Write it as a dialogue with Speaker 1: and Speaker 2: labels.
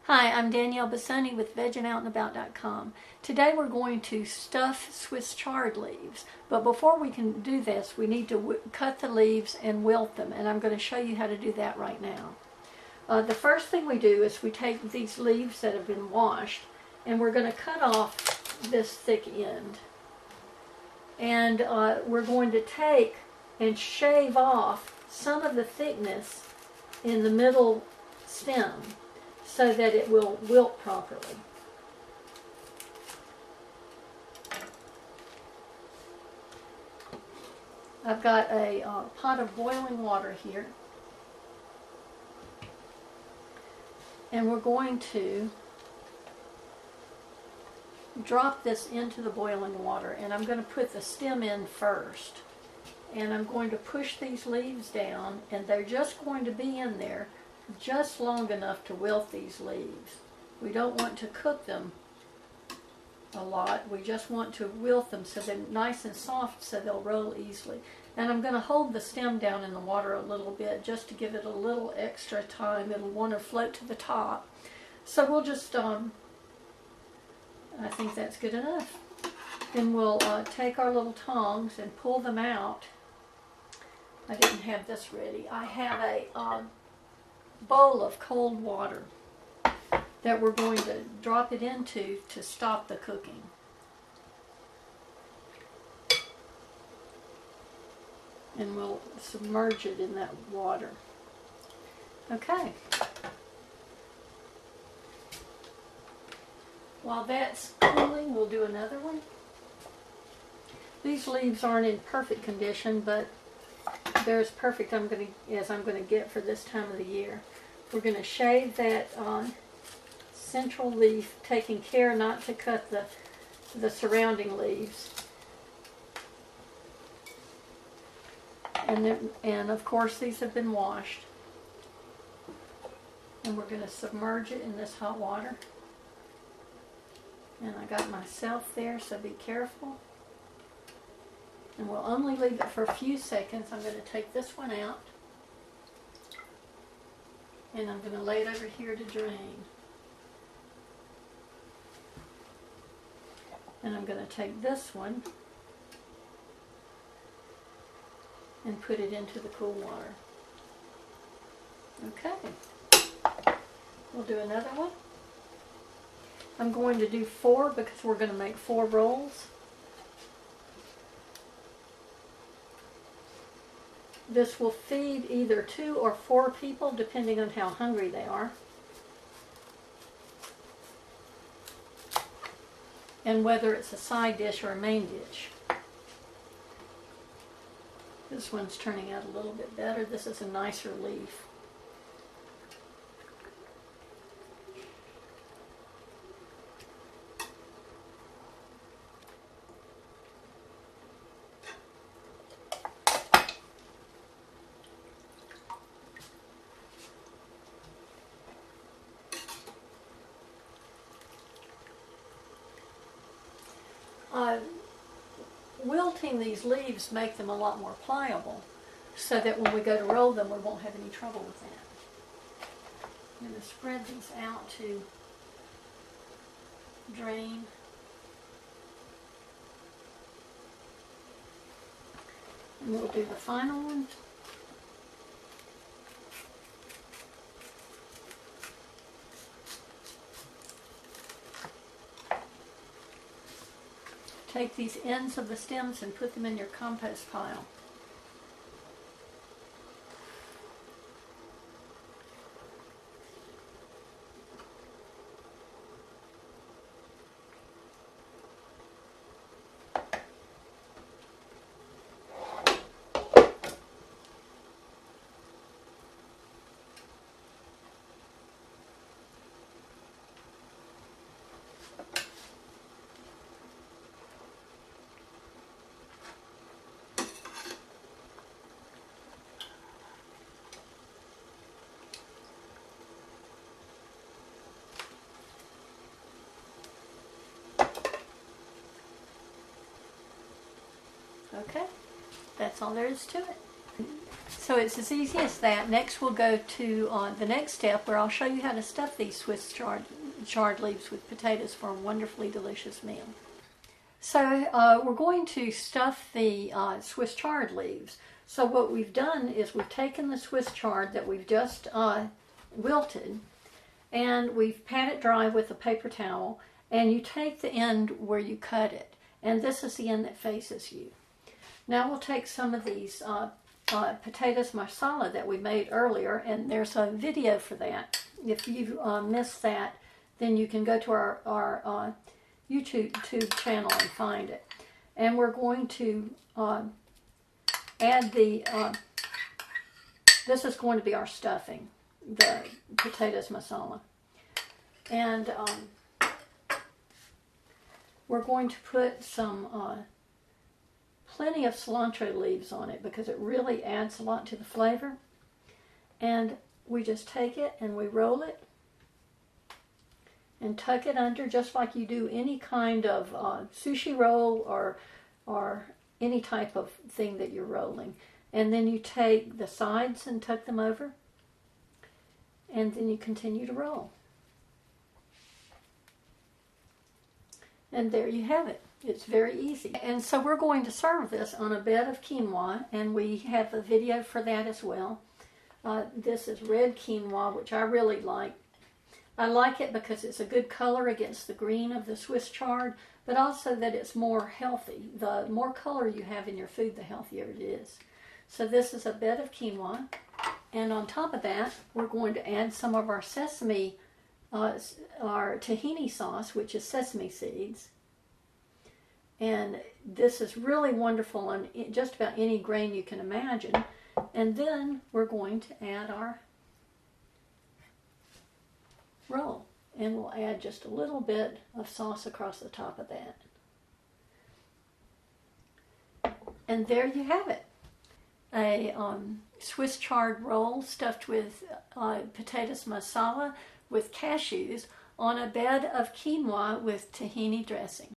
Speaker 1: Hi, I'm Danielle Bassoni with VeggingOutandAbout.com. Today we're going to stuff Swiss chard leaves, but before we can do this we need to cut the leaves and wilt them, and I'm going to show you how to do that right now. The first thing we do is we take these leaves that have been washed and we're going to cut off this thick end, and we're going to take and shave off some of the thickness in the middle stem so that it will wilt properly. I've got a pot of boiling water here, and we're going to drop this into the boiling water, and I'm going to put the stem in first, and I'm going to push these leaves down, and they're just going to be in there just long enough to wilt these leaves. We don't want to cook them a lot. We just want to wilt them so they're nice and soft so they'll roll easily. And I'm going to hold the stem down in the water a little bit just to give it a little extra time. It'll want to float to the top. So we'll just, I think that's good enough. Then we'll take our little tongs and pull them out. I didn't have this ready. I have a bowl of cold water that we're going to drop it into to stop the cooking. And we'll submerge it in that water. Okay. While that's cooling, we'll do another one. These leaves aren't in perfect condition, but they're as perfect as I'm going to get for this time of the year. We're going to shave that central leaf, taking care not to cut the surrounding leaves. And of course these have been washed. And we're going to submerge it in this hot water. And I got myself there, so be careful. And we'll only leave it for a few seconds. I'm going to take this one out, and I'm going to lay it over here to drain. And I'm going to take this one and put it into the cool water. Okay. We'll do another one. I'm going to do 4 because we're going to make 4 rolls. This will feed either 2 or 4 people depending on how hungry they are. And whether it's a side dish or a main dish. This one's turning out a little bit better. This is a nicer leaf. Wilting these leaves make them a lot more pliable, so that when we go to roll them we won't have any trouble with that. I'm going to spread these out to drain. And we'll do the final one. Take these ends of the stems and put them in your compost pile. Okay, that's all there is to it. So it's as easy as that. Next we'll go to the next step where I'll show you how to stuff these Swiss chard leaves with potatoes for a wonderfully delicious meal. So we're going to stuff the Swiss chard leaves. So what we've done is we've taken the Swiss chard that we've just wilted, and we've patted it dry with a paper towel, and you take the end where you cut it, and this is the end that faces you. Now we'll take some of these potatoes masala that we made earlier, and there's a video for that. If you missed that, then you can go to our YouTube channel and find it. And we're going to add the, this is going to be our stuffing, the potatoes masala. And we're going to put some plenty of cilantro leaves on it because it really adds a lot to the flavor. And we just take it and we roll it and tuck it under just like you do any kind of sushi roll or any type of thing that you're rolling. And then you take the sides and tuck them over, and then you continue to roll. And there you have it. It's very easy. And so we're going to serve this on a bed of quinoa, and we have a video for that as well. This is red quinoa, which I really like. I like it because it's a good color against the green of the Swiss chard, but also that it's more healthy. The more color you have in your food, the healthier it is. So this is a bed of quinoa, and on top of that, we're going to add some of our sesame, our tahini sauce, which is sesame seeds. And this is really wonderful on just about any grain you can imagine. And then we're going to add our roll, and we'll add just a little bit of sauce across the top of that. And there you have it. A Swiss chard roll stuffed with potatoes masala with cashews on a bed of quinoa with tahini dressing.